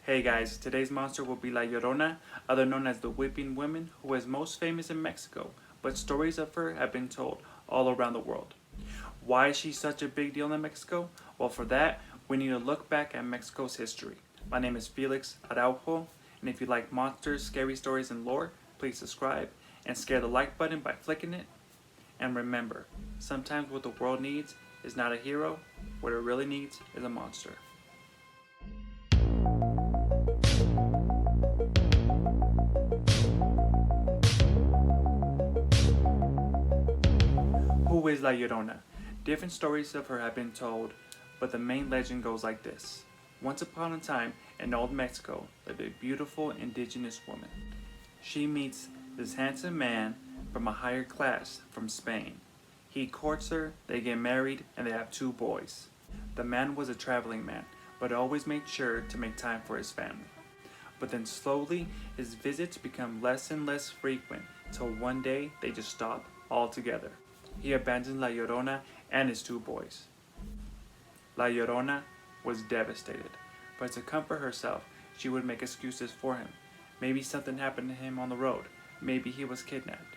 Hey guys, today's monster will be La Llorona, other known as the Weeping Woman, who is most famous in Mexico, but stories of her have been told all around the world. Why is she such a big deal in Mexico? Well, for that, we need to look back at Mexico's history. My name is Felix Araujo, and if you like monsters, scary stories, and lore, please subscribe and scare the like button by flicking it. And remember, sometimes what the world needs is not a hero, what it really needs is a monster. Who is La Llorona? Different stories of her have been told, but the main legend goes like this. Once upon a time, in old Mexico, lived a beautiful indigenous woman. She meets this handsome man from a higher class from Spain. He courts her, they get married, and they have 2 boys. The man was a traveling man, but always made sure to make time for his family. But then slowly, his visits become less and less frequent, till one day they just stop altogether. He abandoned La Llorona and his 2 boys. La Llorona was devastated, but to comfort herself, she would make excuses for him. Maybe something happened to him on the road. Maybe he was kidnapped.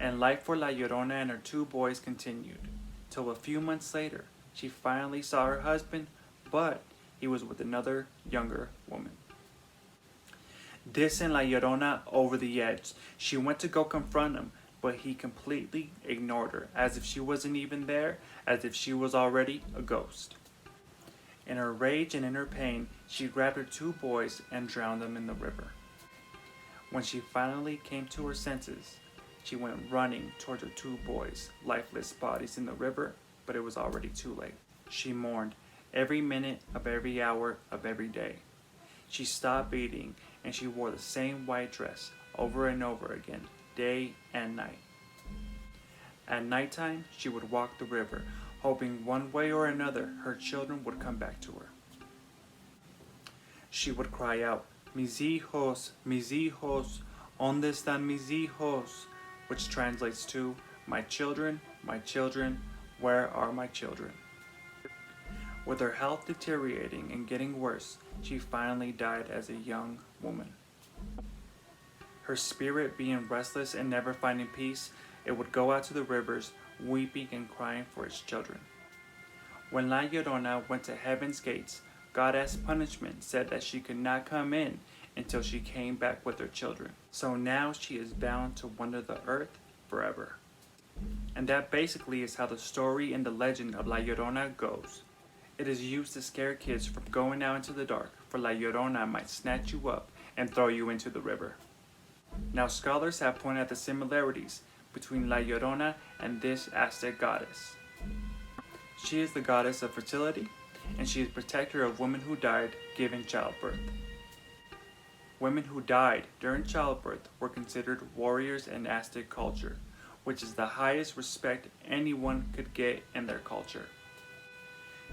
And life for La Llorona and her 2 boys continued, till a few months later, she finally saw her husband, but he was with another, younger woman. This sent La Llorona over the edge. She went to go confront him, but he completely ignored her, as if she wasn't even there, as if she was already a ghost. In her rage and in her pain, she grabbed her 2 boys and drowned them in the river. When she finally came to her senses, she went running towards her 2 boys' lifeless bodies in the river, but it was already too late. She mourned every minute of every hour of every day. She stopped eating, and she wore the same white dress over and over again, day and night. At nighttime, she would walk the river, hoping one way or another her children would come back to her. She would cry out, mis hijos, ¿dónde están mis hijos? Which translates to, my children, where are my children? With her health deteriorating and getting worse, she finally died as a young woman. Her spirit being restless and never finding peace, it would go out to the rivers, weeping and crying for its children. When La Llorona went to heaven's gates, God as punishment said that she could not come in until she came back with her children. So now she is bound to wander the earth forever. And that basically is how the story and the legend of La Llorona goes. It is used to scare kids from going out into the dark, for La Llorona might snatch you up and throw you into the river. Now scholars have pointed out the similarities between La Llorona and this Aztec goddess. She is the goddess of fertility, and she is protector of women who died giving childbirth. Women who died during childbirth were considered warriors in Aztec culture, which is the highest respect anyone could get in their culture.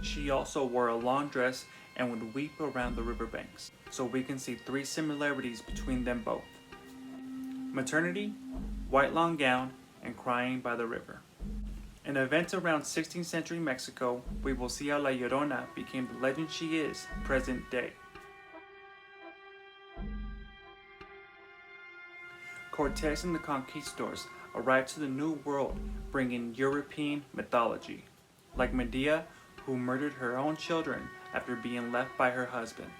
She also wore a long dress and would weep around the riverbanks, so we can see 3 similarities between them both. Maternity, white long gown, and crying by the river. In events around 16th century Mexico, we will see how La Llorona became the legend she is present day. Cortes and the conquistadors arrived to the New World bringing European mythology, like Medea, who murdered her own children after being left by her husband.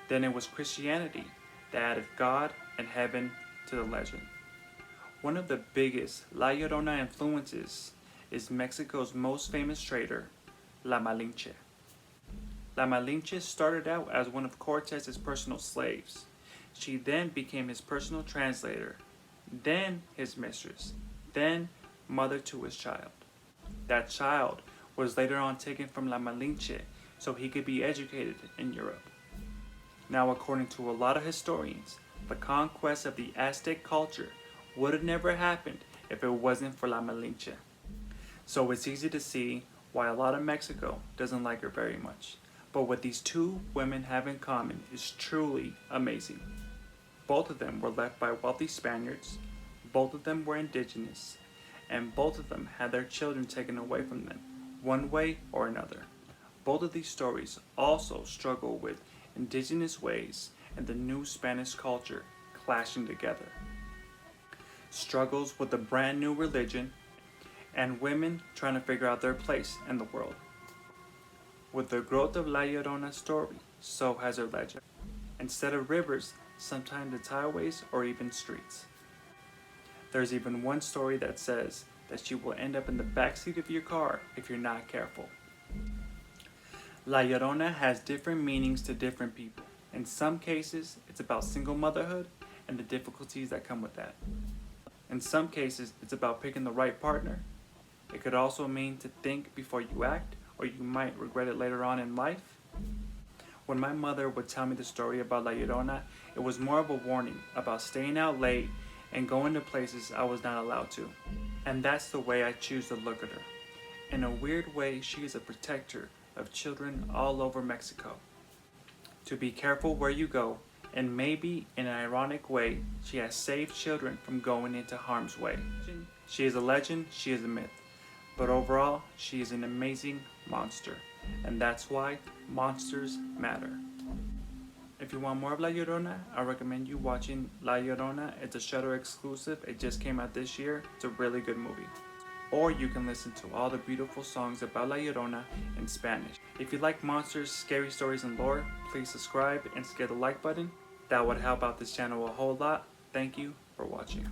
Then it was Christianity that added God and heaven to the legend. One of the biggest La Llorona influences is Mexico's most famous trader, La Malinche. La Malinche started out as one of Cortes's personal slaves. She then became his personal translator, then his mistress, then mother to his child. That child was later on taken from La Malinche so he could be educated in Europe. Now, according to a lot of historians, the conquest of the Aztec culture would have never happened if it wasn't for La Malinche. So it's easy to see why a lot of Mexico doesn't like her very much. But what these 2 women have in common is truly amazing. Both of them were left by wealthy Spaniards, both of them were indigenous, and both of them had their children taken away from them, one way or another. Both of these stories also struggle with indigenous ways and the new Spanish culture clashing together. Struggles with a brand new religion and women trying to figure out their place in the world. With the growth of La Llorona's story, so has her legend. Instead of rivers, sometimes it's highways or even streets. There's even one story that says that she will end up in the backseat of your car if you're not careful. La Llorona has different meanings to different people. In some cases, it's about single motherhood and the difficulties that come with that. In some cases, it's about picking the right partner. It could also mean to think before you act, or you might regret it later on in life. When my mother would tell me the story about La Llorona, it was more of a warning about staying out late and going to places I was not allowed to. And that's the way I choose to look at her. In a weird way, she is a protector of children all over Mexico. To be careful where you go, and maybe in an ironic way, she has saved children from going into harm's way. She is a legend, she is a myth. But overall, she is an amazing monster. And that's why monsters matter. If you want more of La Llorona, I recommend you watching La Llorona. It's a Shudder exclusive. It just came out this year. It's a really good movie. Or you can listen to all the beautiful songs about La Llorona in Spanish. If you like monsters, scary stories, and lore, please subscribe and hit the like button. That would help out this channel a whole lot. Thank you for watching.